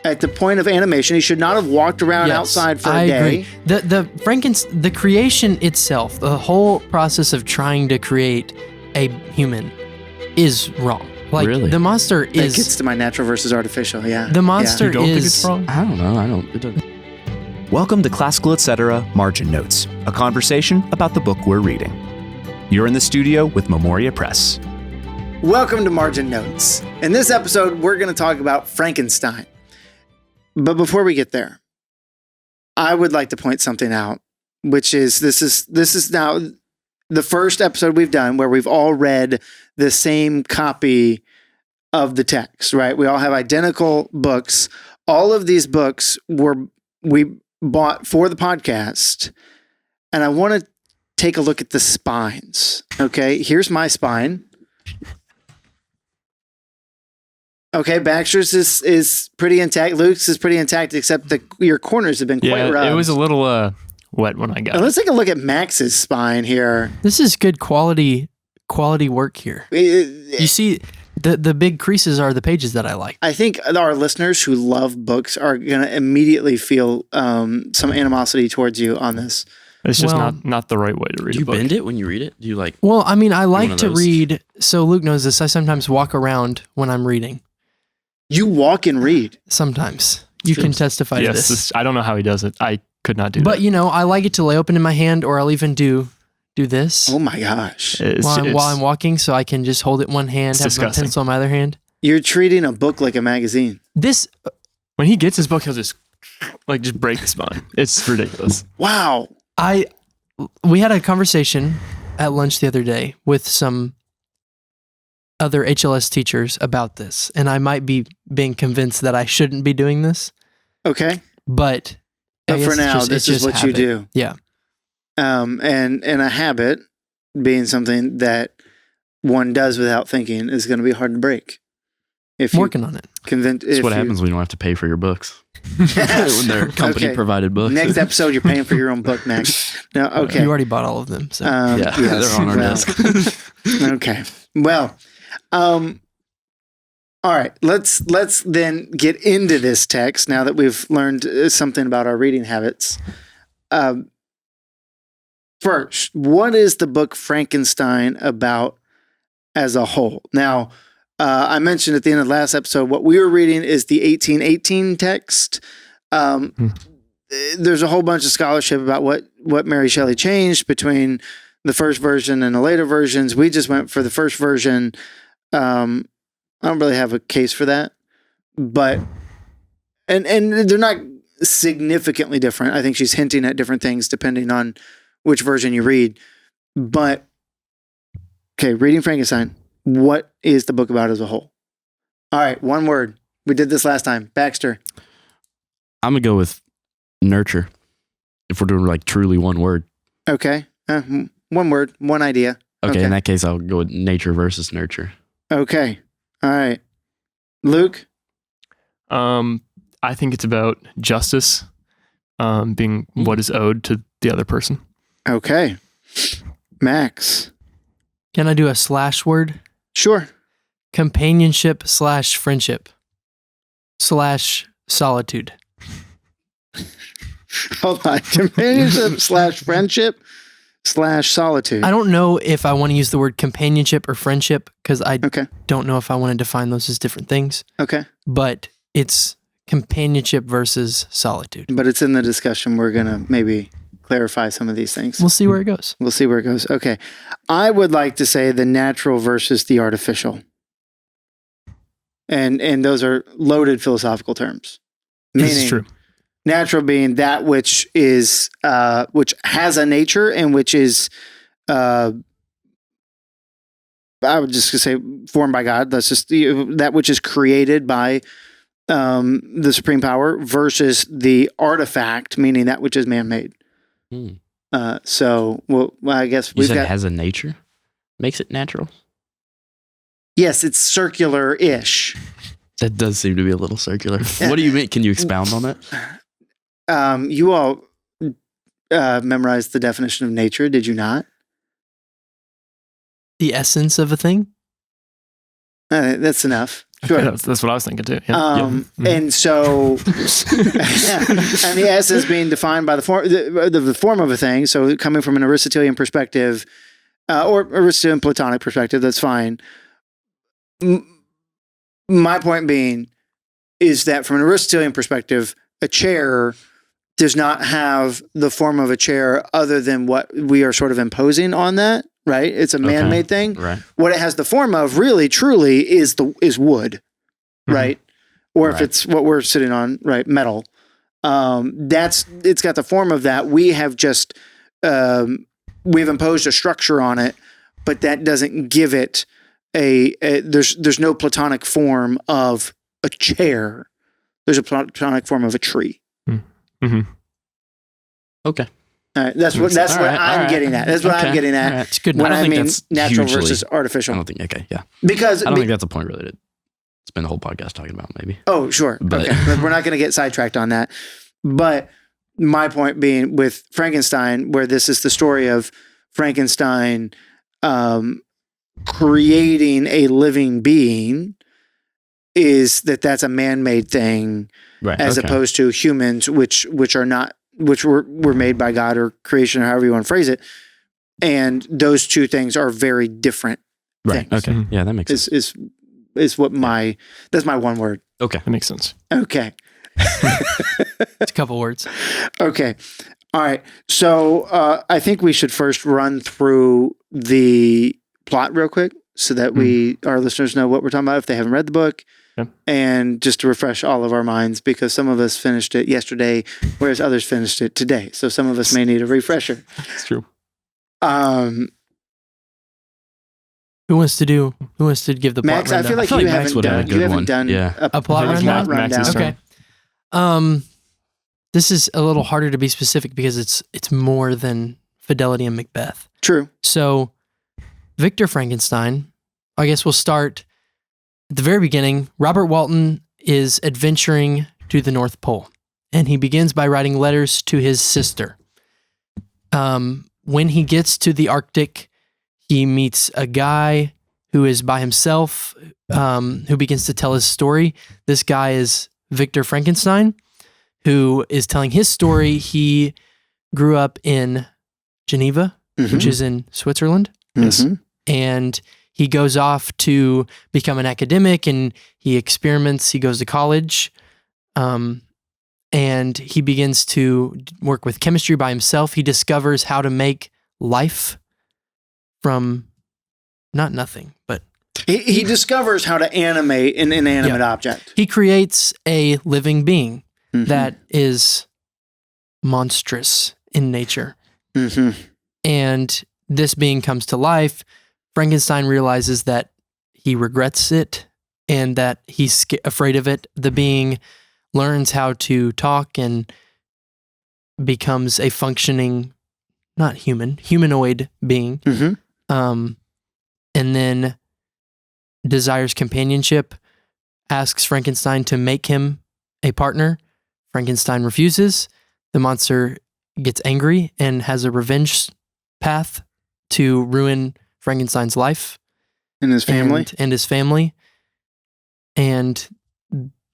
At the point of animation, he should not have walked around outside for a day. I agree. The creation itself, the whole process of trying to create a human is wrong. Like, really? The monster That is... gets to my natural versus artificial, yeah. The monster You don't think it's is... wrong? I don't know. It doesn't. Welcome to Classical Etc. Margin Notes, a conversation about the book we're reading. You're in the studio with Memoria Press. Welcome to Margin Notes. In this episode, we're going to talk about Frankenstein. But before we get there, I would like to point something out, which is this is now the first episode we've done where we've all read the same copy of the text, right? We all have identical books. All of these books we bought for the podcast, and I want to take a look at the spines. Okay, here's my spine. Okay, Baxter's is pretty intact. Luke's is pretty intact, except your corners have been quite rough. It was a little wet when I got it. Let's take a look at Max's spine here. This is good quality work here. You see, the big creases are the pages that I like. I think our listeners who love books are going to immediately feel some animosity towards you on this. It's just not the right way to read Do a you book. bend it when you read it? Do you like... Well, I mean, I like of to those? read, so Luke knows this, I sometimes walk around when I'm reading. You walk and read. Sometimes. You can testify to this. I don't know how he does it. I could not do that. But, you know, I like it to lay open in my hand, or I'll even do this Oh my gosh. while I'm walking, so I can just hold it in one hand, have disgusting. my pencil in my other hand. You're treating a book like a magazine. This, When he gets his book, he'll just break the spine. It's ridiculous. Wow. we had a conversation at lunch the other day with some other HLS teachers about this, and I might be being convinced that I shouldn't be doing this, Okay. but But for now, this is what you do. Yeah. And a habit being something that one does without thinking is going to be hard to break. If I'm you working on it. That's what happens when you don't have to pay for your books. When they're company-provided books. Next episode, you're paying for your own book, Max. No, okay. You already bought all of them. So. Yes, they're on our desk. Okay. Well, all right. Let's then get into this text now that we've learned something about our reading habits. First, what is the book Frankenstein about as a whole? Now, I mentioned at the end of the last episode, what we were reading is the 1818 text. There's a whole bunch of scholarship about what Mary Shelley changed between the first version and the later versions. We just went for the first version. I don't really have a case for that, but and they're not significantly different. I think she's hinting at different things depending on which version you read. But okay, reading Frankenstein. What is the book about as a whole? All right, one word. We did this last time. Baxter. I'm going to go with nurture. If we're doing like truly one word. Okay. One word, one idea. Okay, in that case, I'll go with nature versus nurture. Okay. All right. Luke? I think it's about justice being what is owed to the other person. Okay. Max? Can I do a slash word? Sure. Companionship / friendship / solitude. Hold on. Companionship / friendship / solitude. I don't know if I want to use the word companionship or friendship because I don't know if I want to define those as different things. Okay. But it's companionship versus solitude. But it's in the discussion. We're going to maybe clarify some of these things. We'll see where it goes. We'll see where it goes. Okay. I would like to say the natural versus the artificial. And those are loaded philosophical terms. This is true. Natural being that which is which has a nature and which is I would just say formed by God. That's just that which is created by the supreme power versus the artifact, meaning that which is man-made. So, I guess You said it has a nature? Makes it natural? Yes, it's circular-ish. That does seem to be a little circular. What do you mean? Can you expound on that? You all memorized the definition of nature, did you not? The essence of a thing? That's enough. Sure. That's what I was thinking too. Yeah. And so, and the essence being defined by the form of a thing. So coming from an Aristotelian perspective, or Aristotelian Platonic perspective, that's fine. My point being is that from an Aristotelian perspective, a chair does not have the form of a chair other than what we are sort of imposing on that, right? It's a man-made thing. Right. What it has the form of really, truly is wood, right? Or if it's what we're sitting on, right, metal. It's got the form of that. We have just, we've imposed a structure on it, but that doesn't give it there's no Platonic form of a chair. There's a Platonic form of a tree. Mm-hmm. Okay. All right, that's what I'm getting at. That's what I'm getting at. It's good. When I don't I think mean that's natural hugely- versus artificial. I don't think. Okay. Yeah. Because I don't think that's a point really to spend the whole podcast talking about. Maybe. oh, sure. But- Okay. But we're not going to get sidetracked on that. But my point being with Frankenstein, where this is the story of Frankenstein creating a living being, is that's a man-made thing, Right. as opposed to humans, which are not, which were made by God or creation, or however you want to phrase it. And those two things are very different Right. things. Okay. Yeah, that makes sense. Is what that's my one word. Okay. That makes sense. Okay. It's a couple words. Okay. All right. So I think we should first run through the plot real quick so that our listeners know what we're talking about if they haven't read the book. Yep. And just to refresh all of our minds, because some of us finished it yesterday, whereas others finished it today. So some of us may need a refresher. It's true. Who wants to give the plot Max, I rundown? feel like feel you like Max haven't would have a done, good you haven't one. done Yeah. A plot Max rundown? Max's rundown. turn. Okay. This is a little harder to be specific because it's more than Fidelity and Macbeth. True. So, Victor Frankenstein, I guess we'll start at the very beginning. Robert Walton is adventuring to the North Pole, and he begins by writing letters to his sister. When he gets to the Arctic, he meets a guy who is by himself, who begins to tell his story. This guy is Victor Frankenstein, who is telling his story. He grew up in Geneva, which is in Switzerland. Yes. And he goes off to become an academic, and he experiments. He goes to college, and he begins to work with chemistry by himself. He discovers how to make life from not nothing, but He discovers how to animate an inanimate object. he creates a living being Mhm. that is monstrous in nature. Mhm. And this being comes to life. Frankenstein realizes that he regrets it and that he's afraid of it. The being learns how to talk and becomes a functioning, not humanoid being. Mhm. And then desires companionship, asks Frankenstein to make him a partner. Frankenstein refuses. The monster gets angry and has a revenge path to ruin Frankenstein's life And his family. and his family. And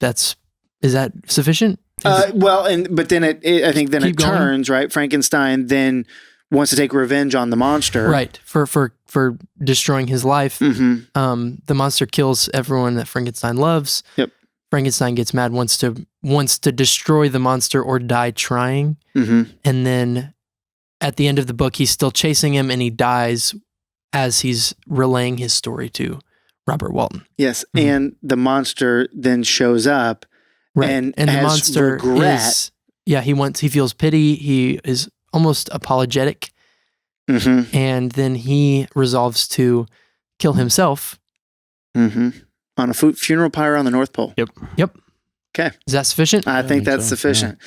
is that sufficient? But then I think then Keep it going. turns, right? Frankenstein then wants to take revenge on the monster. Right. For destroying his life. Mm-hmm. The monster kills everyone that Frankenstein loves. Yep. Frankenstein gets mad, wants to destroy the monster or die trying. Mm-hmm. And then at the end of the book, he's still chasing him, and he dies as he's relaying his story to Robert Walton. Yes. And the monster then shows up and the has monster regret. he feels pity. He is almost apologetic, Mm-hmm. and then he resolves to kill himself. Mm-hmm. On a funeral pyre on the North Pole. Yep. Okay. Is that sufficient? I think that's so, sufficient.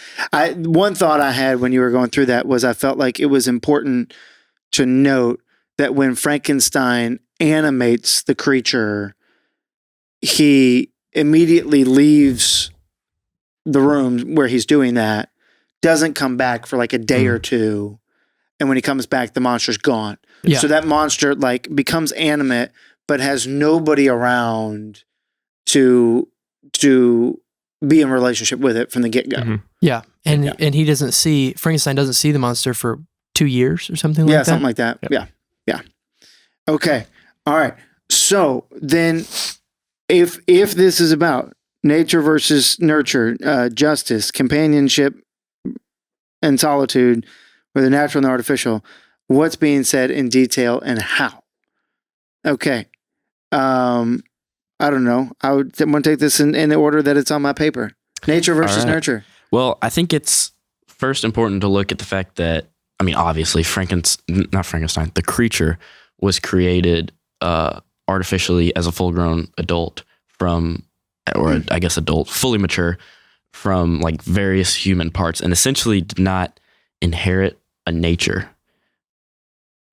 One thought I had when you were going through that was I felt like it was important to note that when Frankenstein animates the creature, he immediately leaves the room where he's doing that, doesn't come back for like a day or two, and when he comes back, the monster's gone. Yeah. So that monster like becomes animate, but has nobody around to be in relationship with it from the get-go. Mm-hmm. Yeah. And he doesn't see, Frankenstein doesn't see the monster for 2 years or something like that. Yeah, something like that. Yep. Yeah. Okay. All right. So then if this is about nature versus nurture, justice, companionship, and solitude, whether natural and artificial, what's being said in detail and how? Okay. I don't know. I would want to take this in the order that it's on my paper. Nature versus nurture. Well, I think it's first important to look at the fact that, I mean, obviously, the creature was created artificially as a full-grown adult fully mature from like various human parts, and essentially did not inherit a nature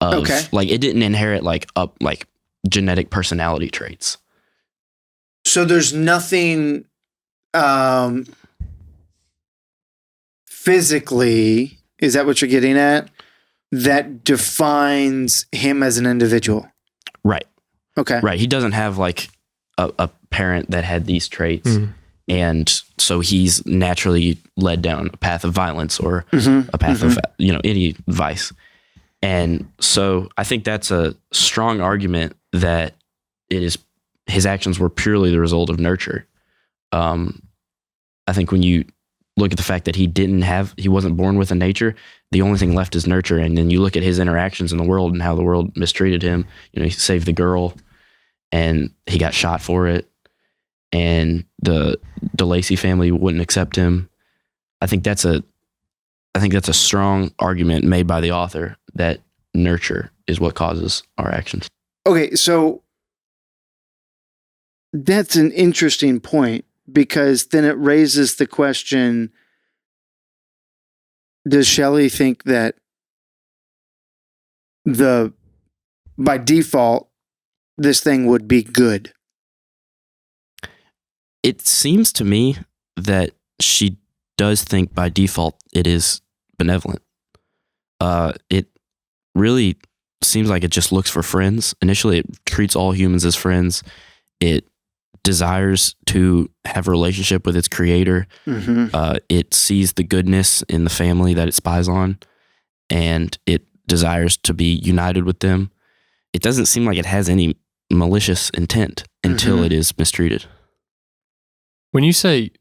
of like it didn't inherit like genetic personality traits. So there's nothing physically, is that what you're getting at, that defines him as an individual? Right. Okay. Right. He doesn't have like a parent that had these traits. And so he's naturally led down a path of violence or a path of, any vice. And so I think that's a strong argument that his actions were purely the result of nurture. I think when you look at the fact that he wasn't born with a nature, the only thing left is nurture. And then you look at his interactions in the world and how the world mistreated him. He saved the girl and he got shot for it. And the DeLacy family wouldn't accept him. I think that's a strong argument made by the author that nurture is what causes our actions. Okay, so that's an interesting point, because then it raises the question, does Shelley think that by default, this thing would be good? It seems to me that she does think by default it is benevolent. It really seems like it just looks for friends. Initially, it treats all humans as friends. It desires to have a relationship with its creator. It sees the goodness in the family that it spies on, and it desires to be united with them. It doesn't seem like it has any malicious intent until it is mistreated. When you say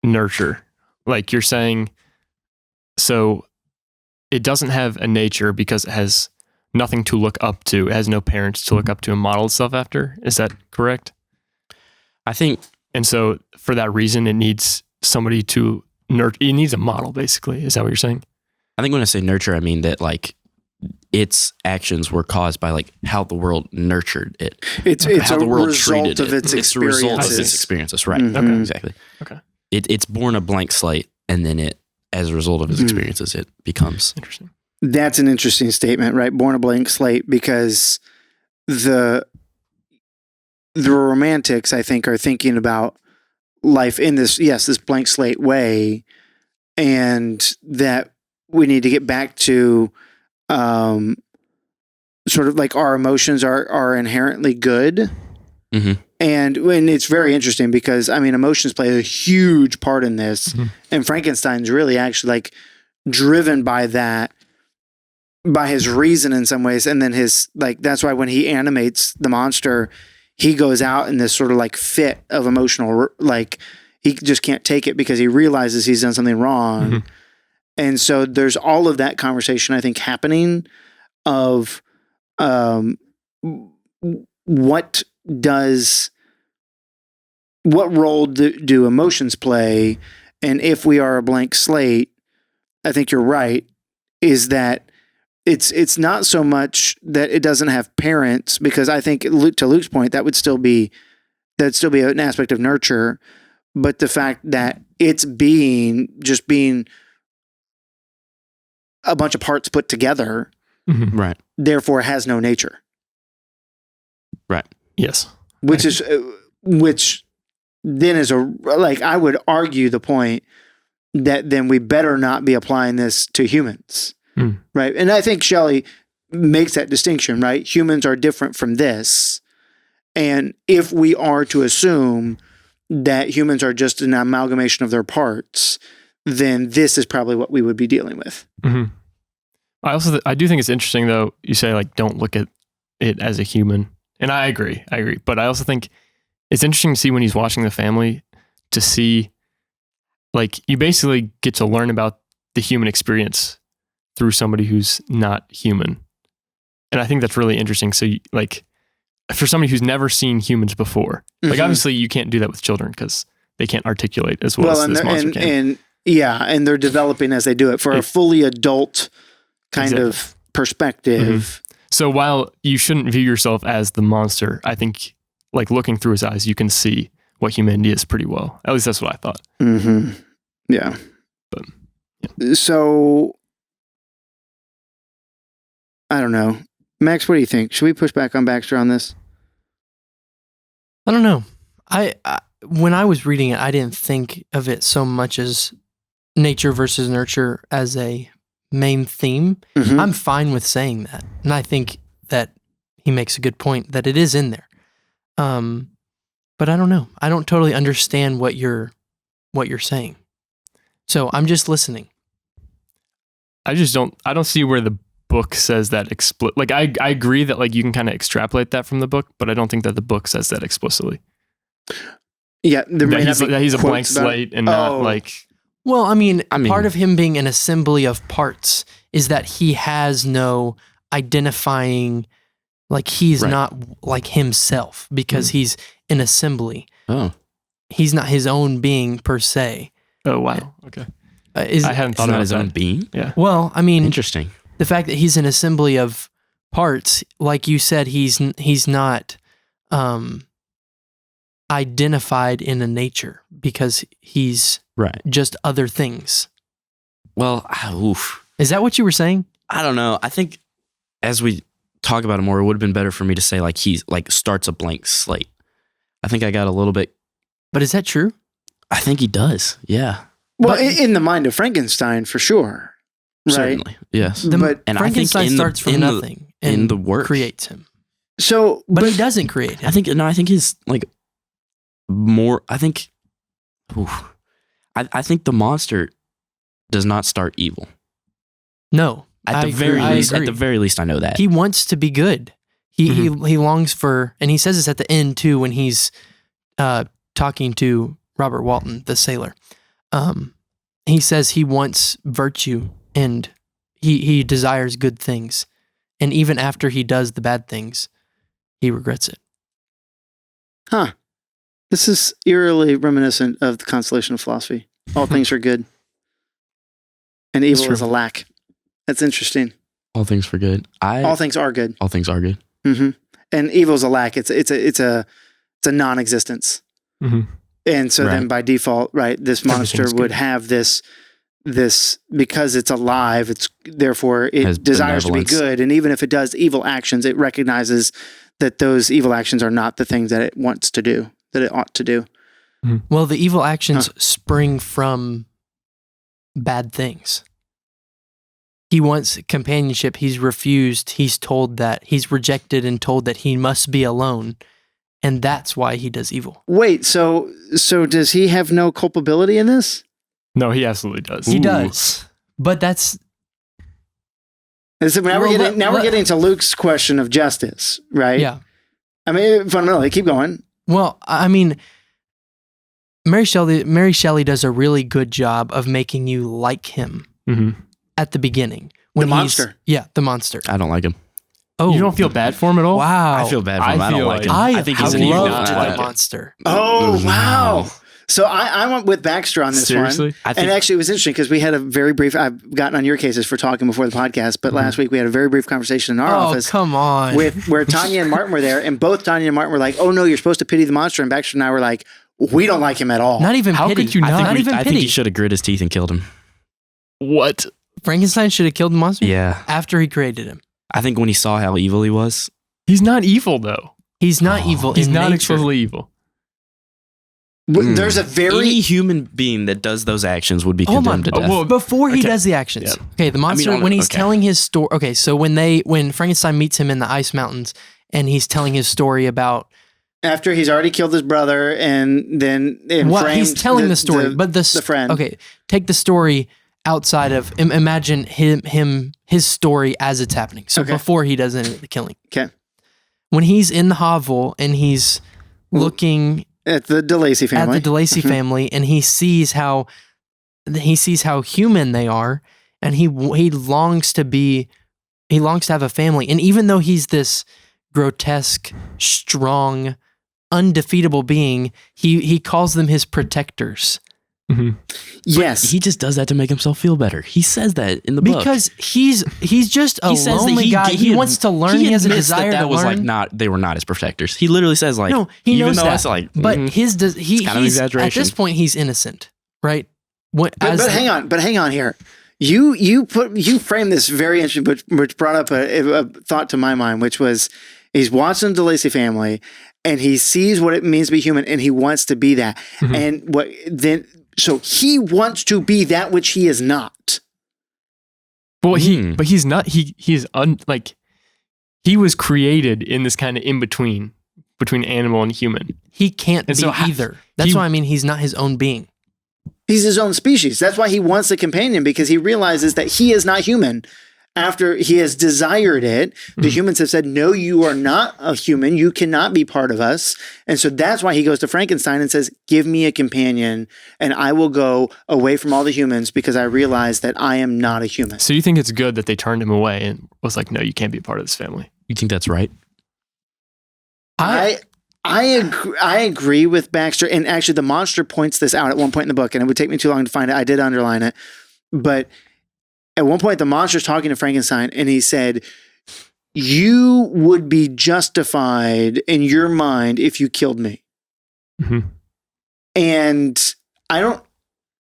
nurture, like you're saying, so it doesn't have a nature because it has nothing to look up to. It has no parents to look up to and model itself after. Is that correct? I think. And so for that reason, it needs somebody to nurture. It needs a model, basically. Is that what you're saying? I think when I say nurture, I mean that like its actions were caused by like how the world nurtured it. It's how the world treated of its it. It's a result of its experiences, right? Okay, exactly. Okay. It's born a blank slate, and then as a result of its experiences, it becomes interesting. That's an interesting statement, right? Born a blank slate, because the romantics, I think, are thinking about life in this blank slate way, and that we need to get back to sort of like our emotions are inherently good. And when it's very interesting, because I mean, emotions play a huge part in this, and Frankenstein's really actually like driven by that, by his reason in some ways. And then that's why when he animates the monster, he goes out in this sort of like fit of emotional, like he just can't take it because he realizes he's done something wrong. And so there's all of that conversation, I think, happening of what role do emotions play? And if we are a blank slate, I think you're right, is that it's not so much that it doesn't have parents, because I think to Luke's point, that'd still be an aspect of nurture, but the fact that it's being a bunch of parts put together, right, therefore has no nature. Right. Yes. Which then is I would argue the point that then we better not be applying this to humans. Right. And I think Shelley makes that distinction, right? Humans are different from this. And if we are to assume that humans are just an amalgamation of their parts, then this is probably what we would be dealing with. Mm-hmm. I do think it's interesting though. You say like, don't look at it as a human. And I agree. But I also think it's interesting to see when he's watching the family to see, like, you basically get to learn about the human experience through somebody who's not human. And I think that's really interesting. So like, for somebody who's never seen humans before, like obviously you can't do that with children because they can't articulate as well as this monster can. And they're developing as they do it for a fully adult kind of perspective. So while you shouldn't view yourself as the monster, I think like looking through his eyes, you can see what humanity is pretty well. At least that's what I thought. Yeah. But yeah. So I don't know. Max, what do you think? Should we push back on Baxter on this? I don't know. I when I was reading it, I didn't think of it so much as nature versus nurture as a main theme. I'm fine with saying that. And I think that he makes a good point that it is in there. But I don't know. I don't totally understand what you're saying. So I'm just listening. I don't see where the book says that like I agree that like you can kind of extrapolate that from the book, but I don't think that the book says that explicitly. Yeah, that he's a blank slate and not like. Well, I mean, part of him being an assembly of parts is that he has no identifying, like he's not like himself because he's an assembly. Oh, he's not his own being per se. Oh wow, okay. I hadn't thought about his own being. Yeah. Well, I mean, interesting. The fact that he's an assembly of parts, like you said, he's not identified in a nature because he's just other things. Well, Is that what you were saying? I don't know. I think as we talk about it more, it would have been better for me to say like he's like starts a blank slate. I think I got a little bit. But is that true? I think he does. Yeah. Well, in the mind of Frankenstein, for sure. Right? Certainly, yes. And Frankenstein starts from nothing and in the work creates him. So, but he doesn't create him. I think he's like more. I think the monster does not start evil. No, at the very least, I know that he wants to be good. He longs for, and he says this at the end too when he's talking to Robert Walton, the sailor. He says he wants virtue. And he desires good things. And even after he does the bad things, he regrets it. Huh. This is eerily reminiscent of the constellation of philosophy. All things are good. And evil is a lack. That's interesting. All things for good. All things are good. All things are good. And evil is a lack. It's a non-existence. And so then by default, this monster would have this because it's alive, it desires to be good. And even if it does evil actions, it recognizes that those evil actions are not the things that it wants to do, that it ought to do. Well, the evil actions spring from bad things. He wants companionship. He's refused. He's told that he's rejected and told that he must be alone. And that's why he does evil. Wait, so does he have no culpability in this? No, he absolutely does. He does. But that's... Now we're getting to Luke's question of justice, right? Yeah. I mean, fundamentally, keep going. Well, I mean, Mary Shelley does a really good job of making you like him at the beginning. When the monster. Yeah, the monster. I don't like him. Oh, you don't feel bad for him at all? Wow. I feel bad for him. I don't like him. I think he's an evil the monster. Oh, wow. So I went with Baxter on this one. And actually, it was interesting because we had a very brief, I've gotten on your cases for talking before the podcast, but last week we had a very brief conversation in our office. Oh, come on. Where Tanya and Martin were there, and both Tanya and Martin were like, oh no, you're supposed to pity the monster. And Baxter and I were like, we don't like him at all. Not even How pity. could you not? I think he should have grit his teeth and killed him. What? Frankenstein should have killed the monster? Yeah. After he created him. I think when he saw how evil he was. He's not evil, though. He's not evil. He's not nature. explicitly evil. There's a any human being that does those actions would be condemned to death. Well, before he does the actions. Yeah. Okay, the monster, when he's telling his story. Okay, so when Frankenstein meets him in the ice mountains and he's telling his story about After he's already killed his brother and then He's telling the story, but the friend. Okay, take the story outside of imagine his story as it's happening. So before he does any of the killing. Okay. When he's in the hovel and he's looking at the DeLacy family, and he sees how human they are, and he longs to have a family. And even though he's this grotesque, strong, undefeatable being, he calls them his protectors. Mm-hmm. Yes, but he just does that to make himself feel better. He says that in the book because he's just a lonely guy. He wants to learn. He has a desire to learn. They were not his protectors. He literally says like, no, he knows that. But he's kind of exaggeration. At this point, he's innocent, right? But hang on here. You framed this very interesting, which brought up a thought to my mind, which was he's watching the DeLacy family and he sees what it means to be human and he wants to be that. Mm-hmm. So he wants to be that which he is not. Well, he's not. He was created in this kind of in between animal and human. He can't be either. That's why I mean he's not his own being. He's his own species. That's why he wants a companion, because he realizes that he is not human. After he has desired it, the humans have said, no, you are not a human. You cannot be part of us. And so that's why he goes to Frankenstein and says, give me a companion and I will go away from all the humans because I realize that I am not a human. So you think it's good that they turned him away and was like, no, you can't be a part of this family? You think that's right? I agree with Baxter. And actually the monster points this out at one point in the book, and it would take me too long to find it. I did underline it. But at one point, the monster's talking to Frankenstein, and he said, you would be justified in your mind if you killed me. Mm-hmm. And I don't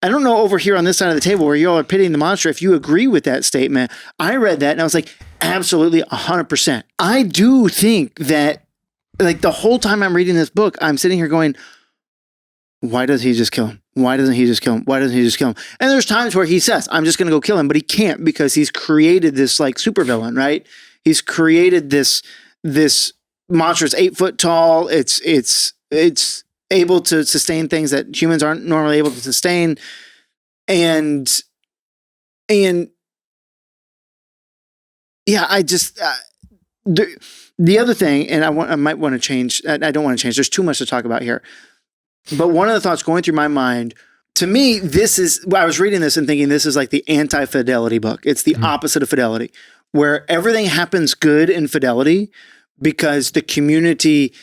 know over here on this side of the table where you all are pitying the monster, if you agree with that statement. I read that and I was like, absolutely 100%. I do think that, like, the whole time I'm reading this book, I'm sitting here going, why does he just kill him? Why doesn't he just kill him? Why doesn't he just kill him? And there's times where he says, I'm just going to go kill him, but he can't because he's created this like supervillain, right? He's created this monster. It's 8 foot tall. It's able to sustain things that humans aren't normally able to sustain. And yeah, I just, the other thing, and I might want to change, I don't want to change. There's too much to talk about here. But one of the thoughts going through my mind, to me, I was reading this and thinking this is like the anti-fidelity book. It's the opposite of fidelity, where everything happens good in fidelity because the community,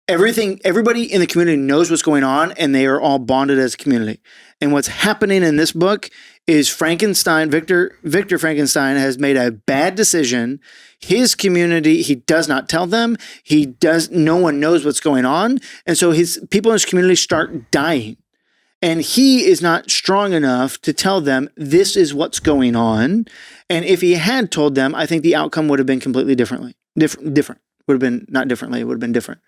everybody in the community knows what's going on and they are all bonded as a community. And what's happening in this book is Victor Frankenstein has made a bad decision. His community, he does not tell them. No one knows what's going on. And so his people in his community start dying. And he is not strong enough to tell them this is what's going on. And if he had told them, I think the outcome would have been completely different. Would have been not differently, it would have been different.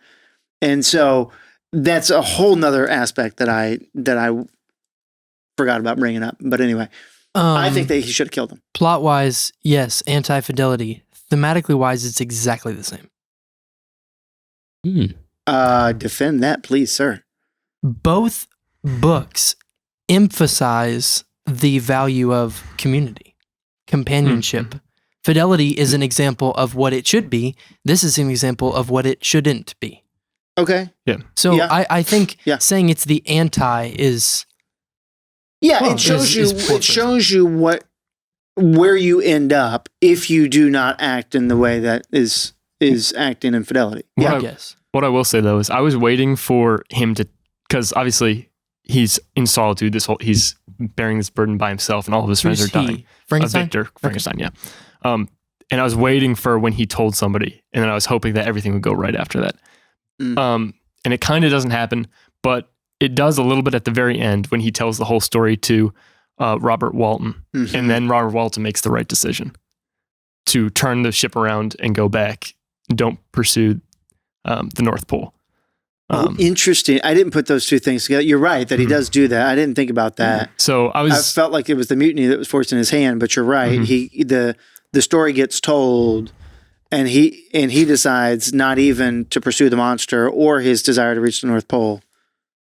And so that's a whole nother aspect that I forgot about bringing up. But anyway, I think that he should have killed him. Plot wise, yes, anti-fidelity. Thematically wise, it's exactly the same. Defend that, please, sir. Both books emphasize the value of community, companionship. Fidelity is an example of what it should be. This is an example of what it shouldn't be. Okay. Yeah. So yeah. I think saying it's the anti is... Yeah, well, it shows you where you end up if you do not act in the way that is acting in fidelity. What I will say though is I was waiting for him to, because obviously he's in solitude. He's bearing this burden by himself, and all of his friends are dying. Frankenstein? Frankenstein, yeah. And I was waiting for when he told somebody, and then I was hoping that everything would go right after that. And it kind of doesn't happen, but it does a little bit at the very end when he tells the whole story to Robert Walton. Mm-hmm. And then Robert Walton makes the right decision to turn the ship around and go back. Don't pursue the North Pole. Interesting. I didn't put those two things together. You're right that he does do that. I didn't think about that. So I felt like it was the mutiny that was forced in his hand, but you're right. The story gets told and he decides not even to pursue the monster or his desire to reach the North Pole.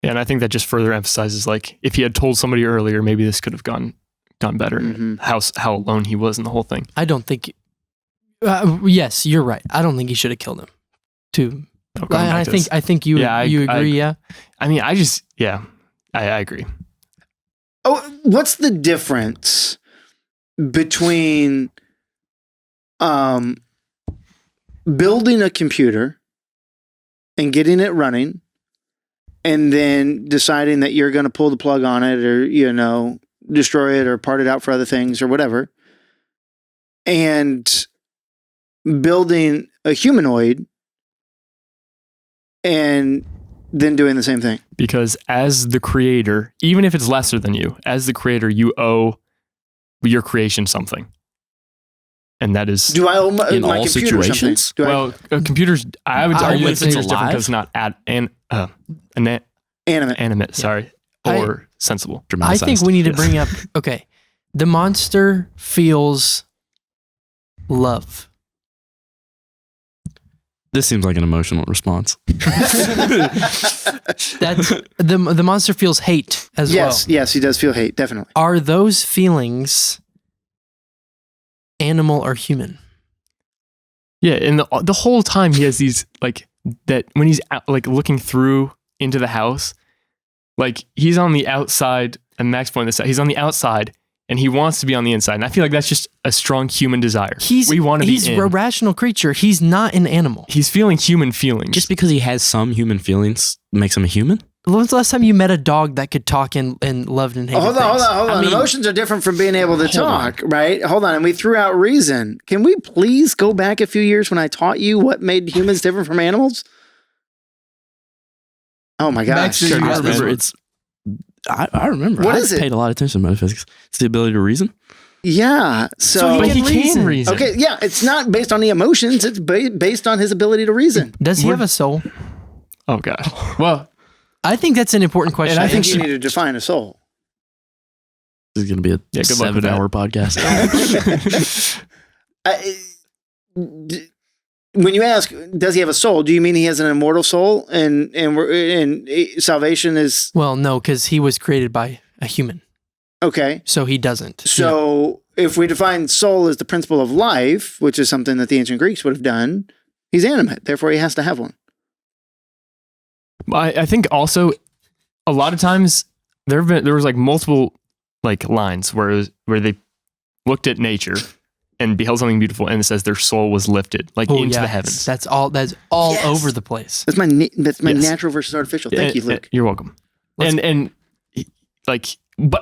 Yeah, and I think that just further emphasizes, like, if he had told somebody earlier, maybe this could have gone better. How alone he was in the whole thing. I don't think. Yes, you're right. I don't think he should have killed him. I think you agree. Yeah. I mean, I agree. Oh, what's the difference between building a computer and getting it running, and then deciding that you're going to pull the plug on it, or destroy it, or part it out for other things, or whatever, and building a humanoid and then doing the same thing? Because as the creator, even if it's lesser than you, as the creator, you owe your creation something. And that is... Do I owe my all computer situations? something? Computers, I would argue that if it's it's different because alive? it's not animate, sorry, or sensible. I think we need to bring up, okay, the monster feels love. This seems like an emotional response. That's the monster feels hate as well. Yes, he does feel hate, definitely. Are those feelings animal or human? Yeah, and the whole time he has these, like, that when he's like looking through into the house, like, he's on the outside, and Max pointed this out, he's on the outside and he wants to be on the inside. And I feel like that's just a strong human desire. We want to be in. He's a rational creature. He's not an animal. He's feeling human feelings. Just because he has some human feelings makes him a human? When was the last time you met a dog that could talk and loved and hated Hold things? on. I mean, emotions are different from being able to talk, right? Hold on. And we threw out reason. Can we please go back a few years when I taught you what made humans different from animals? Oh my gosh. Max, I remember I remember. What I is it? paid a lot of attention to metaphysics. It's the ability to reason. Yeah. So but he can reason. Okay, yeah. It's not based on the emotions. It's based on his ability to reason. Does he have a soul? Oh, God. Well, I think that's an important question. And I think you need to define a soul. This is going to be a good luck with that. 7-hour podcast. When you ask, does he have a soul? Do you mean he has an immortal soul, and salvation is Well, no, because he was created by a human, okay? so he doesn't. So if we define soul as the principle of life, which is something that the ancient Greeks would have done, he's animate. Therefore, he has to have one. I think also a lot of times there was like multiple like lines where they looked at nature and beheld something beautiful, and it says their soul was lifted into the heavens. That's all Yes. over the place. That's my Yes. natural versus artificial. Thank you, Luke. You're welcome. But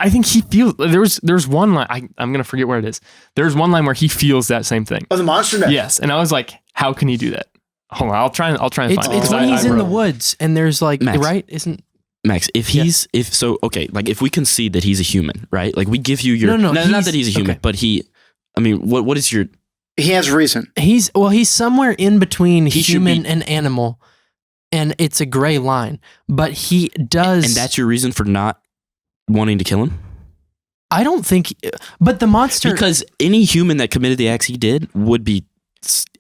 I think he feels there's one line I'm gonna forget where it is. There's one line where he feels that same thing. Oh, the monster does. Yes, and I was like, how can he do that? Hold on, I'll try and find it. It's when he's in the woods and there's like Max. right isn't. Max, if we concede that he's a human, right? Like we give you your No, not that he's a human, okay. but what is your He has reason. He's somewhere in between He should human be- and animal, and it's a gray line. But he does. and that's your reason for not wanting to kill him? I don't think. But the monster. Because any human that committed the acts he did would be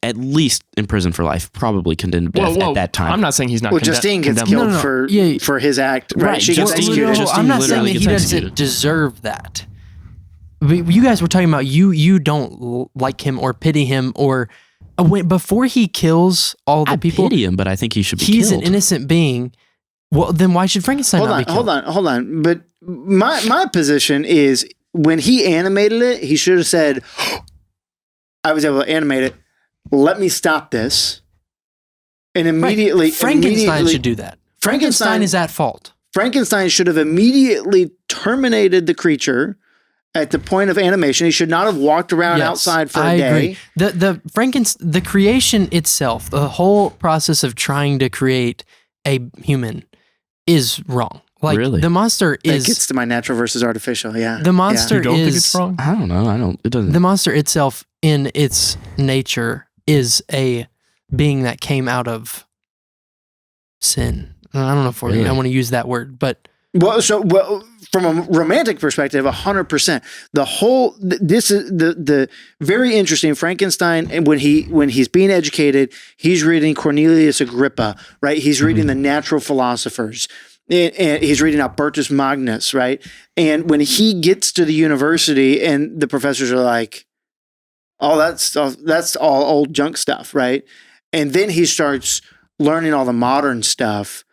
at least in prison for life, probably condemned to death at that time. I'm not saying he's not. Well, Justine gets condemned. killed for his act, right? Right, She gets Justine- executed. Justine I'm not saying literally that he gets doesn't executed. deserve that. But you guys were talking about you don't like him or pity him or before he kills all the I people. pity him, but I think he should be He's killed. an innocent being. Well, then why should Frankenstein not be killed? Hold on. But my position is when he animated it, he should have said, "I was able to animate it. Let me stop this." And immediately, Frankenstein should do that. Frankenstein is at fault. Frankenstein should have immediately terminated the creature at the point of animation. He should not have walked around outside for a day. Agree. The creation itself, the whole process of trying to create a human is wrong. Like Really? the monster That is gets to my natural versus artificial. Yeah. the monster You don't is think it's wrong? I don't know. It doesn't. the monster itself in its nature is a being that came out of sin. I don't know if Really? I want to use that word, but Well, from a romantic perspective, 100%. The whole this is the very interesting Frankenstein. And when he's being educated, he's reading Cornelius Agrippa, right? He's reading the natural philosophers, and he's reading Albertus Magnus, right? And when he gets to the university, and the professors are like, "Oh, that's all old junk stuff," right? And then he starts learning all the modern stuff.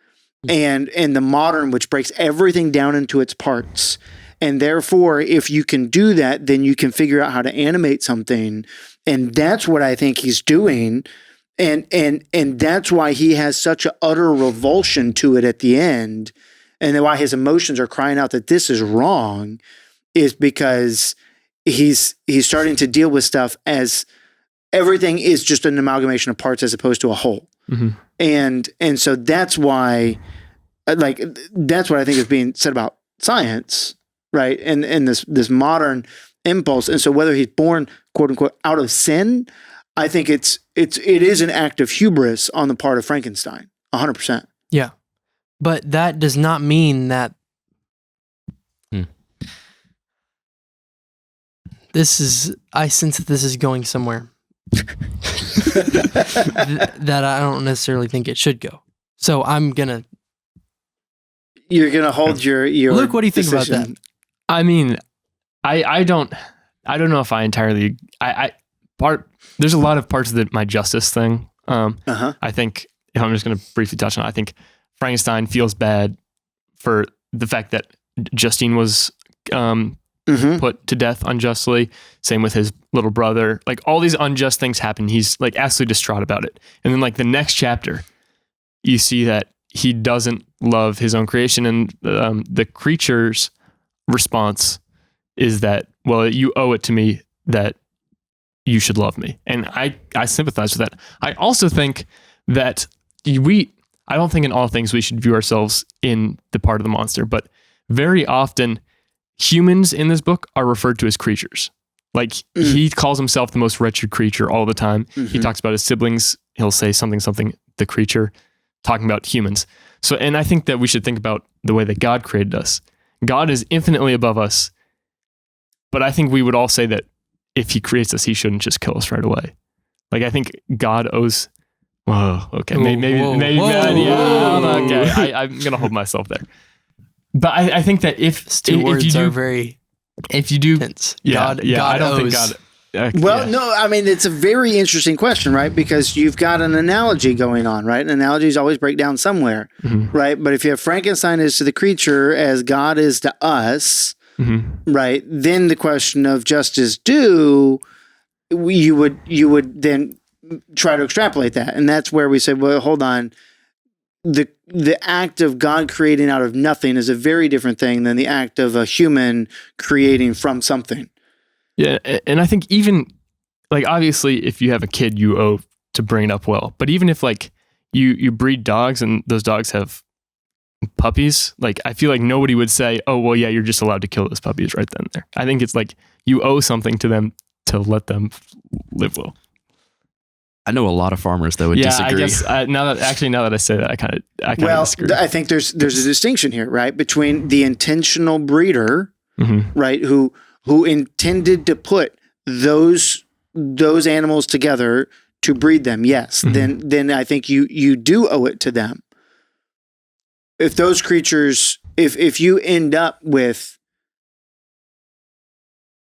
And the modern, which breaks everything down into its parts. And therefore, if you can do that, then you can figure out how to animate something. And that's what I think he's doing. And that's why he has such an utter revulsion to it at the end. And why his emotions are crying out that this is wrong, is because he's starting to deal with stuff as everything is just an amalgamation of parts as opposed to a whole. Mm-hmm. And so that's why, like, that's what I think is being said about science, right? And this modern impulse. And so whether he's born, quote unquote, out of sin, I think it is an act of hubris on the part of Frankenstein, 100%. Yeah, but that does not mean that I sense that this is going somewhere. That I don't necessarily think it should go. So you're gonna hold your Luke, what do you think about that? I mean, I don't know if I entirely there's a lot of parts of my justice thing. I think, if I'm just gonna briefly touch on it, I think Frankenstein feels bad for the fact that Justine was put to death unjustly. Same with his little brother. Like, all these unjust things happen. He's like absolutely distraught about it. And then, like, the next chapter, you see that he doesn't love his own creation, and the creature's response is that, well, you owe it to me that you should love me. And I sympathize with that. I also think that I don't think in all things we should view ourselves in the part of the monster, but very often humans in this book are referred to as creatures. Like, he calls himself the most wretched creature all the time. He talks about his siblings. He'll say something, the creature, talking about humans. So, and I think that we should think about the way that God created us. God is infinitely above us, but I think we would all say that if he creates us, he shouldn't just kill us right away. Like, I think God owes. Whoa, okay, maybe, yeah, okay. I'm gonna hold myself there. But I think that if you do, are very if you do, tense. God I don't think God. No, I mean, it's a very interesting question, right? Because you've got an analogy going on, right? And analogies always break down somewhere, right? But if you have Frankenstein is to the creature as God is to us, right? Then the question of justice due, you would then try to extrapolate that, and that's where we say, well, hold on. The act of God creating out of nothing is a very different thing than the act of a human creating from something. Yeah, and I think even, like, obviously, if you have a kid, you owe to bring it up well. But even if, like, you breed dogs and those dogs have puppies, like, I feel like nobody would say, oh, well, yeah, you're just allowed to kill those puppies right then and there. I think it's like you owe something to them to let them live well. I know a lot of farmers that would disagree. I guess now that I say that, I kind of disagree. I think there's a distinction here, right, between the intentional breeder, right, who intended to put those animals together to breed them. Yes, then I think you do owe it to them. If those creatures, if you end up with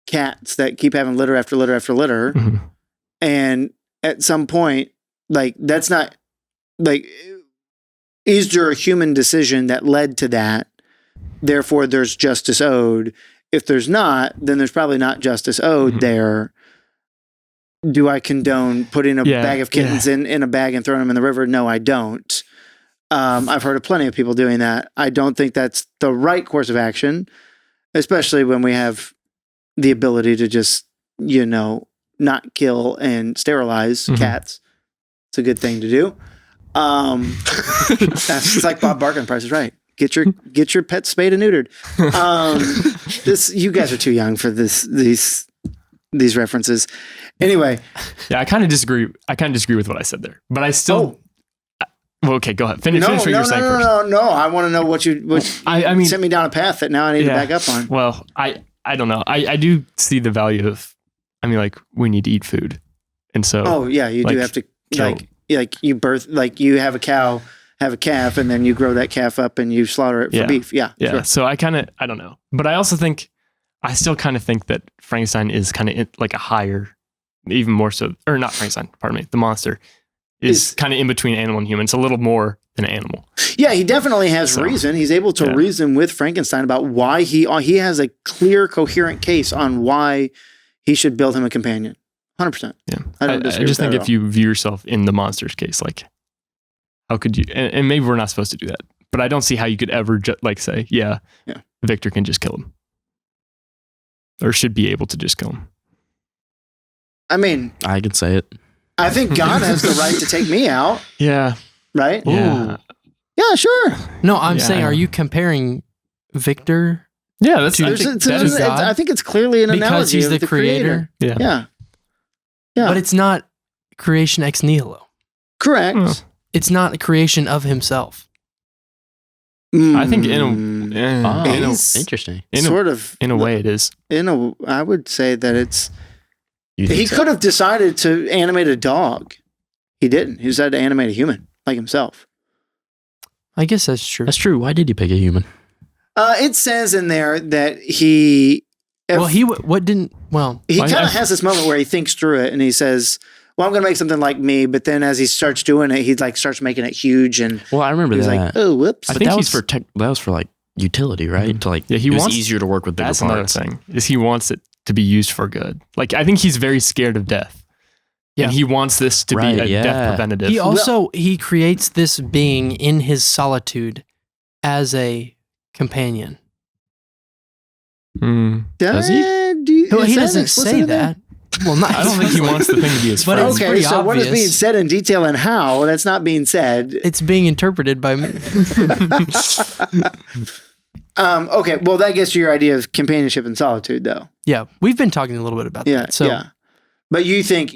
cats that keep having litter after litter after litter, and at some point, like, that's not, like, is there a human decision that led to that? Therefore, there's justice owed. If there's not, then there's probably not justice owed there. Do I condone putting a bag of kittens in a bag and throwing them in the river? No, I don't. I've heard of plenty of people doing that. I don't think that's the right course of action, especially when we have the ability to just, not kill and sterilize cats. It's a good thing to do. It's like Bob Barker on Price is Right. Get your pet spayed and neutered. You guys are too young for these references. Anyway. Yeah, I kind of disagree. I kind of disagree with what I said there, but I still, Well, okay, go ahead. Finish what you're saying first. No. I want to know what I mean, sent me down a path that now I need to back up on. Well, I don't know. I do see the value of, I mean, like, we need to eat food. And so. Oh, yeah, you do have to, like you birth, like you have a cow, have a calf, and then you grow that calf up and you slaughter it for beef. Yeah. Yeah. Sure. So I don't know. But I still kind of think that Frankenstein is kind of like a higher, even more so, or not Frankenstein, pardon me, the monster is kind of in between animal and human. It's a little more than an animal. Yeah, he definitely has reason. He's able to reason with Frankenstein about why he has a clear, coherent case on why he should build him a companion. 100%. Yeah. I just think if you view yourself in the monster's case, like, how could you, and maybe we're not supposed to do that, but I don't see how you could ever say, Victor can just kill him. Or should be able to just kill him. I mean, I could say it. I think God has the right to take me out. Yeah. Right? Yeah. Yeah, sure. No, I'm saying, are you comparing Victor? Yeah, that's I think it's clearly an analogy because he's of the creator. Yeah. But it's not creation ex nihilo. Correct. It's not a creation of himself. I think interesting. In a way it is. I would say that it's. He could have decided to animate a dog. He didn't. He decided to animate a human like himself. I guess that's true. That's true. Why did he pick a human? It says in there that he. He kind of has this moment where he thinks through it and he says, well, I'm going to make something like me. But then as he starts doing it, he starts making it huge. And I remember that. Like, oh, whoops. I think that was for like utility, right? Mm-hmm. To like, it was easier to work with bigger parts. That's another thing, is he wants it to be used for good. Like, I think he's very scared of death. Yeah. And he wants this to be a death preventative. He also, he creates this being in his solitude as a companion. Does he? He doesn't say that. Well, I don't think he wants the thing to be his friend. Okay, so what is being said in detail and how? That's not being said. It's being interpreted by me. Okay, well, that gets to your idea of companionship and solitude, though. Yeah, we've been talking a little bit about that. So. But you think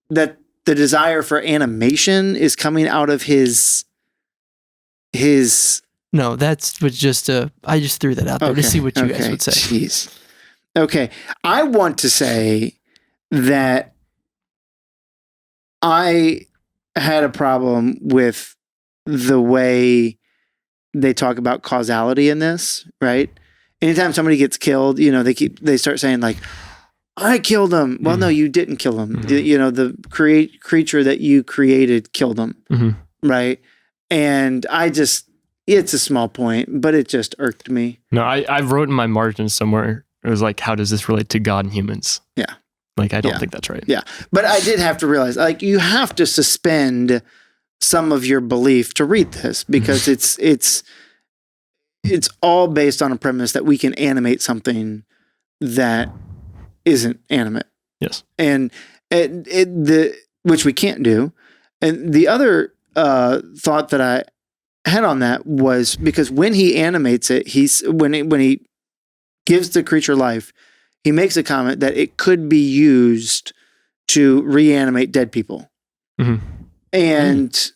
that the desire for animation is coming out of his. No, that's just I just threw that out there to see what you guys would say. Jeez. Okay, I want to say that I had a problem with the way they talk about causality in this, right? Anytime somebody gets killed, they start saying like, I killed him. Well, no, you didn't kill him. Mm-hmm. The creature that you created killed him, right? And it's a small point, but it just irked me. No, I wrote in my margins somewhere, it was like, how does this relate to God and humans? Yeah. Like, I don't think that's right. Yeah. But I did have to realize, like, you have to suspend some of your belief to read this because it's all based on a premise that we can animate something that isn't animate. Yes. And which we can't do. And the other thought that I had on that was because when he animates it, when he gives the creature life, he makes a comment that it could be used to reanimate dead people. Mm-hmm. And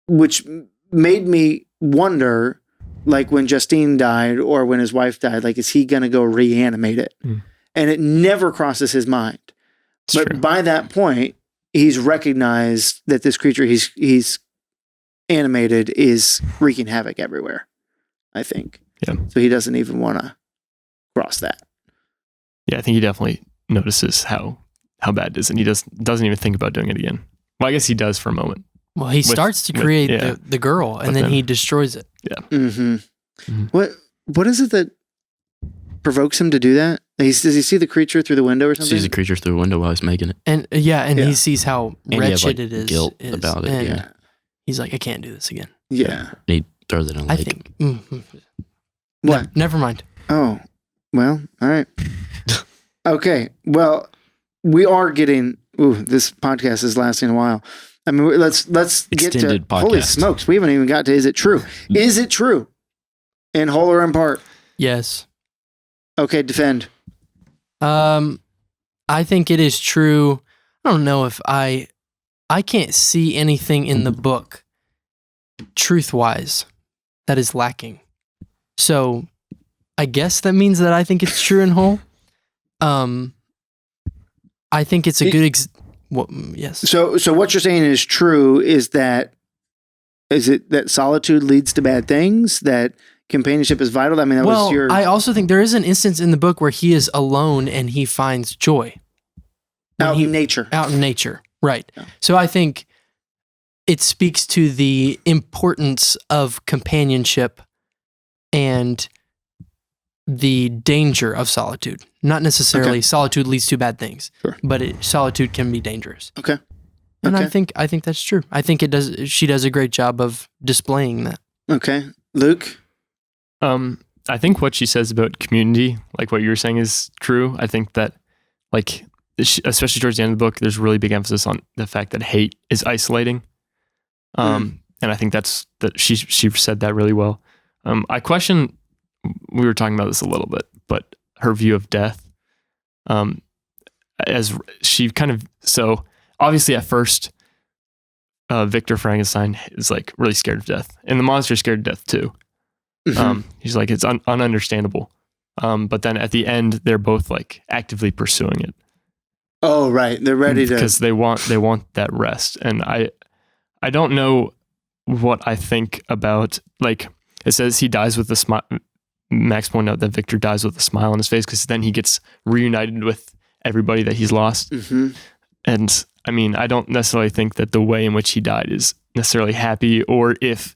which made me wonder, like when Justine died or when his wife died, like, is he going to go reanimate it? Mm. And it never crosses his mind. But by that point, he's recognized that this creature he's animated is wreaking havoc everywhere, I think. Yeah. So he doesn't even want to cross that. Yeah, I think he definitely notices how bad it is, and he doesn't even think about doing it again. Well, I guess he does for a moment. Well, he starts to create the girl, and then he destroys it. Yeah. Mm-hmm. Mm-hmm. What is it that provokes him to do that? Does he see the creature through the window or something? Sees the creature through the window while he's making it. And he sees how wretched it is. Guilt about it. And he's like, I can't do this again. Yeah. And he throws it in a lake. I think. What? Never mind. Oh, well, all right. Okay. Well, we are getting. This podcast is lasting a while. I mean, let's get to. Podcast. Holy smokes, we haven't even got to. Is it true? Is it true? In whole or in part? Yes. Okay, defend. I think it is true. I don't know if I I can't see anything in the book, truth-wise, that is lacking. So I guess that means that I think it's true and whole. I think it's a good yes. So what you're saying is true is it that solitude leads to bad things, that companionship is vital? I mean, I also think there is an instance in the book where he is alone and he finds joy. Out in nature. Out in nature, right. Yeah. So I think it speaks to the importance of companionship and the danger of solitude. Not necessarily solitude leads to bad things, but solitude can be dangerous. Okay. And I think that's true. I think she does a great job of displaying that. Okay. Luke? I think what she says about community, like what you were saying, is true. I think that, like, especially towards the end of the book, there's really big emphasis on the fact that hate is isolating. And I think that she said that really well. I question, we were talking about this a little bit, but her view of death, as she kind of, so obviously at first, Victor Frankenstein is like really scared of death, and the monster's scared of death too. He's like, it's ununderstandable. But then at the end, they're both like actively pursuing it. Oh, right. They're ready to, because they want that rest. And I don't know what I think about, like, it says he dies with a smile. Max pointed out that Victor dies with a smile on his face because then he gets reunited with everybody that he's lost. And I mean, I don't necessarily think that the way in which he died is necessarily happy, or if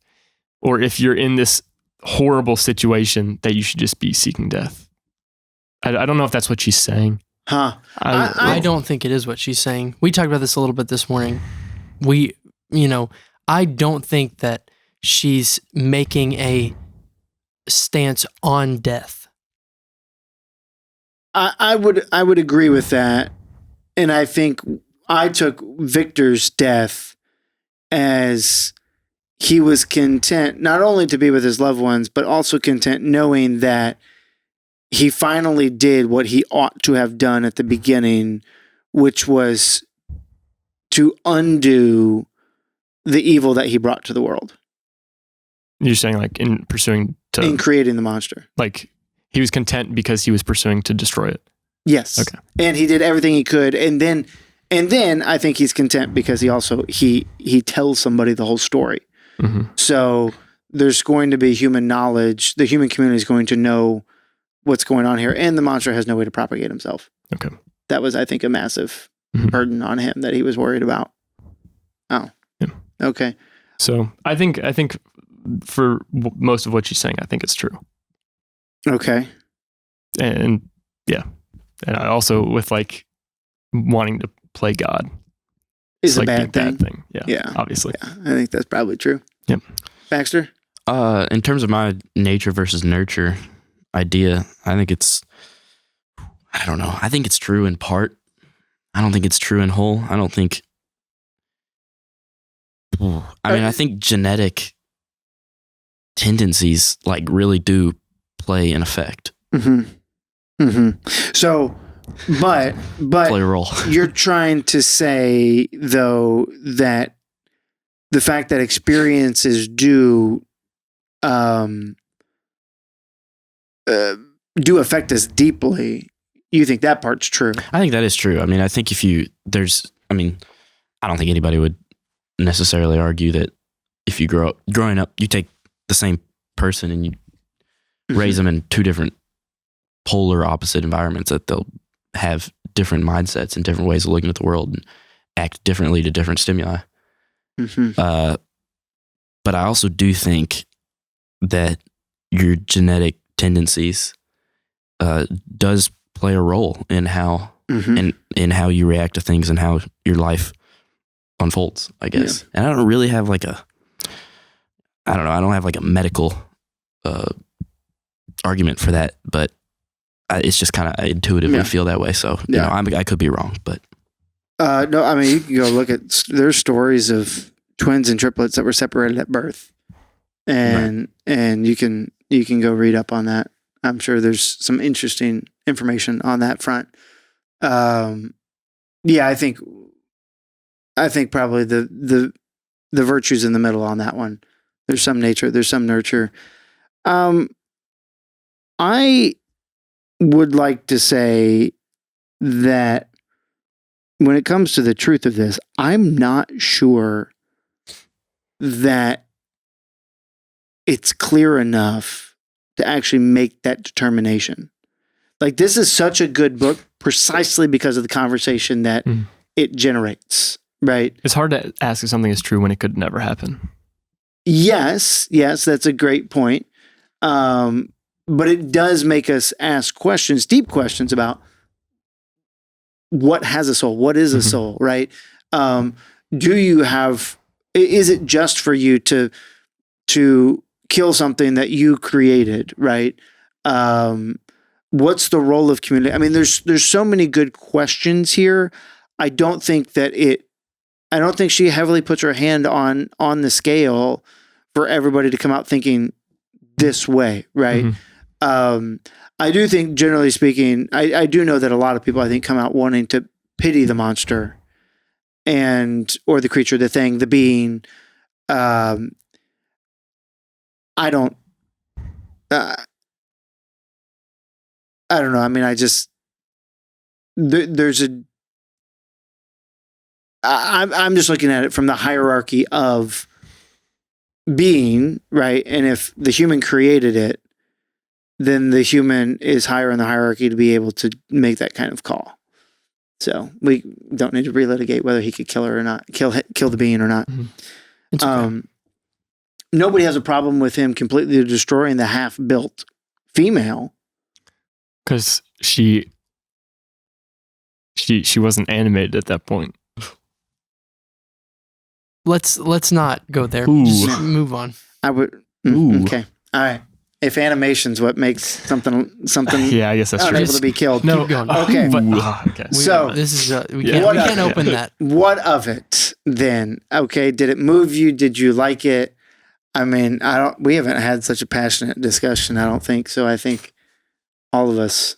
you're in this horrible situation that you should just be seeking death. I don't know if that's what she's saying. I don't think it is what she's saying. We talked about this a little bit this morning. I don't think that she's making a stance on death. I would agree with that. And I think I took Victor's death as he was content not only to be with his loved ones, but also content knowing that he finally did what he ought to have done at the beginning, which was to undo the evil that he brought to the world. You're saying, like, in creating the monster. Like, he was content because he was pursuing to destroy it. Yes. Okay. And he did everything he could. And then I think he's content because he tells somebody the whole story. So there's going to be human knowledge. The human community is going to know what's going on here. And the monster has no way to propagate himself. Okay. That was, I think, a massive burden on him that he was worried about. Oh. Yeah. Okay. So I think for most of what she's saying, I think it's true. Okay. And yeah. And I also, with like wanting to play God, is a like bad thing. Yeah. Obviously. Yeah. I think that's probably true. Yep. Baxter? In terms of my nature versus nurture idea, I think I don't know. I think it's true in part. I don't think it's true in whole. I think genetic tendencies like really do play an effect. So, but play a role. You're trying to say, though, that the fact that experiences do affect us deeply, you think that part's true? I think that is true. I mean, I think I don't think anybody would necessarily argue that if you growing up, you take the same person and you raise them in two different polar opposite environments, that they'll have different mindsets and different ways of looking at the world and act differently to different stimuli. But I also do think that your genetic tendencies does play a role in how in how you react to things and how your life unfolds, I guess. Yeah. And I don't really have like I don't have like a medical argument for that, but it's just kind of, I intuitively feel that way. So, you know, I could be wrong, but. No, I mean, you can go look at, there's stories of twins and triplets that were separated at birth. And you can go read up on that. I'm sure there's some interesting information on that front. I think I think probably the virtue's in the middle on that one. There's some nature, there's some nurture. I would like to say that when it comes to the truth of this, I'm not sure that it's clear enough to actually make that determination. Like, this is such a good book precisely because of the conversation that it generates, right? It's hard to ask if something is true when it could never happen. Yes, that's a great point. But it does make us ask questions, deep questions about what has a soul? What is a soul, right? Do you have, is it just for you to kill something that you created, right? What's the role of community? I mean, there's so many good questions here. I don't think she heavily puts her hand on the scale for everybody to come out thinking this way, right? I do think, generally speaking, I do know that a lot of people, I think, come out wanting to pity the monster or the creature, the thing, the being. I don't know. I mean, I'm just looking at it from the hierarchy of being, right? And if the human created it, then the human is higher in the hierarchy to be able to make that kind of call. So we don't need to relitigate whether he could kill her or not, kill the being or not. It's okay. Nobody has a problem with him completely destroying the half-built female. Because she wasn't animated at that point. Let's not go there. Ooh. Just move on. I would. Ooh. Okay. All right. If animation's what makes something Yeah, I guess that's true. unable to be killed. No, keep going. Okay. But, okay. So This is we Yeah. can't open that. what of it then? Okay. Did it move you? Did you like it? I mean, we haven't had such a passionate discussion, I don't think. So I think all of us.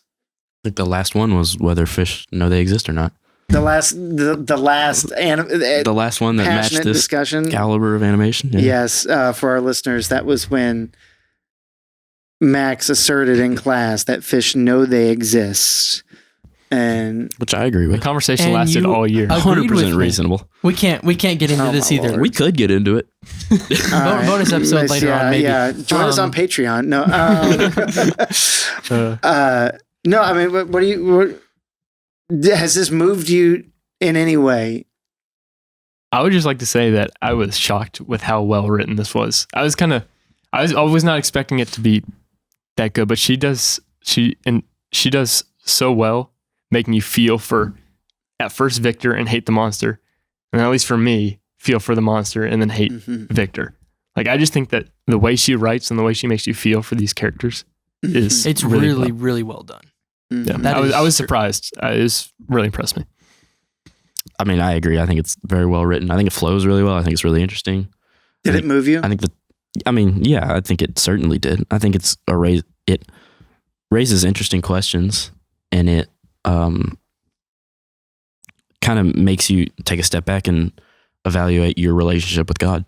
I think the last one was whether fish know they exist or not. The last The last one that matched passionate this discussion. caliber of animation. Yeah. Yes, for our listeners, that was when Max asserted in class that fish know they exist, and Which I agree The with. conversation And lasted you- all year. Agreed with 100% me. reasonable. We can't get into Oh, this my either. Lord. We could get into it. all right. Bonus episode later on, maybe. Yeah, join us on Patreon. No, no. I mean, what do you? Has this moved you in any way? I would just like to say that I was shocked with how well written this was. I was not expecting it to be that good, but she does so well, making you feel for at first Victor and hate the monster, and at least for me, feel for the monster and then hate Victor. Like, I just think that the way she writes and the way she makes you feel for these characters is It's really well done. Yeah, That I is was true. surprised. It really impressed me. I mean, I agree. I think it's very well written. I think it flows really well. I think it's really interesting. Did it move you? I think I think it certainly did. I think it raises interesting questions, and it kind of makes you take a step back and evaluate your relationship with God.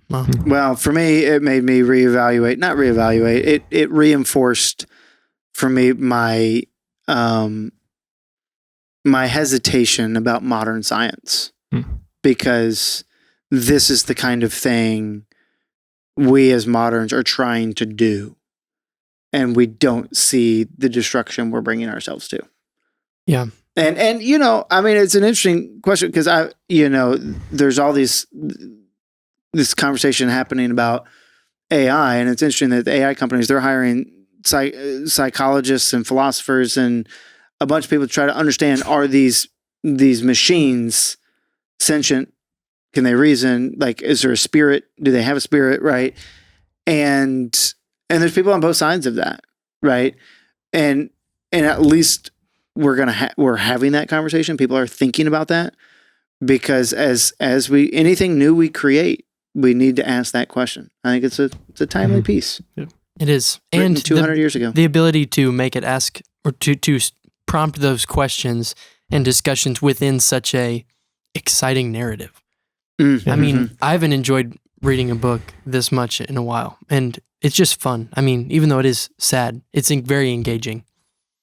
Well, for me, it made me not reevaluate. It reinforced for me my hesitation about modern science, because this is the kind of thing we as moderns are trying to do, and we don't see the destruction we're bringing ourselves to. Yeah. And I mean, it's an interesting question because there's all this conversation happening about AI, and it's interesting that the AI companies, they're hiring psychologists and philosophers and a bunch of people to try to understand, are these machines sentient? Can they reason? Like, is there a spirit? Do they have a spirit? Right. And there's people on both sides of that. Right. And at least we're having that conversation. People are thinking about that, because as anything new we create, we need to ask that question. I think it's a timely piece. It is. Written And 200 years ago. The ability to make it ask or to prompt those questions and discussions within such a exciting narrative. Mm. I mean, I haven't enjoyed reading a book this much in a while, and it's just fun. I mean, even though it is sad, it's very engaging.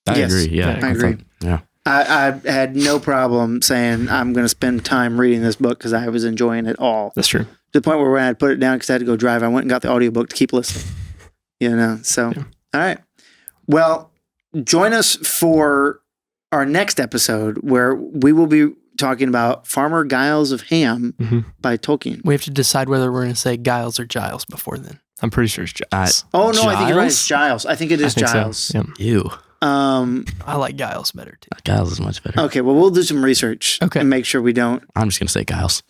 I Yes. agree. Yeah, I agree. Yeah. I had no problem saying I'm going to spend time reading this book because I was enjoying it all. That's true. To the point where when I had put it down because I had to go drive, I went and got the audiobook to keep listening. So, All right. Well, join us for our next episode where we will be talking about Farmer Giles of Ham by Tolkien. We have to decide whether we're going to say Giles or Giles before then. I'm pretty sure it's Giles. Oh, no, I think you're right. It's Giles? Giles. I think it is I think so. Giles. Yep. Ew. I like Giles better too. Giles is much better. Okay, well, we'll do some research and make sure we don't. I'm just gonna say Giles.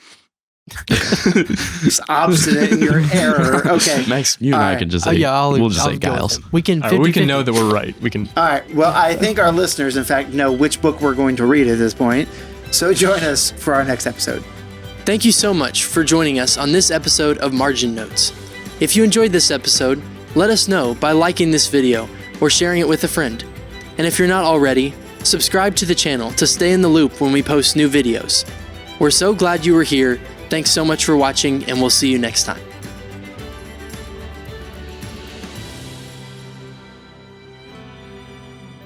It's obstinate in your error. Okay. Max, you and I can just say. We'll just say go with Giles. him. We can. We can 50-50. know that we're right. We can. All right. Well, I think our listeners, in fact, know which book we're going to read at this point. So join us for our next episode. Thank you so much for joining us on this episode of Margin Notes. If you enjoyed this episode, let us know by liking this video or sharing it with a friend. And if you're not already, subscribe to the channel to stay in the loop when we post new videos. We're so glad you were here. Thanks so much for watching, and we'll see you next time.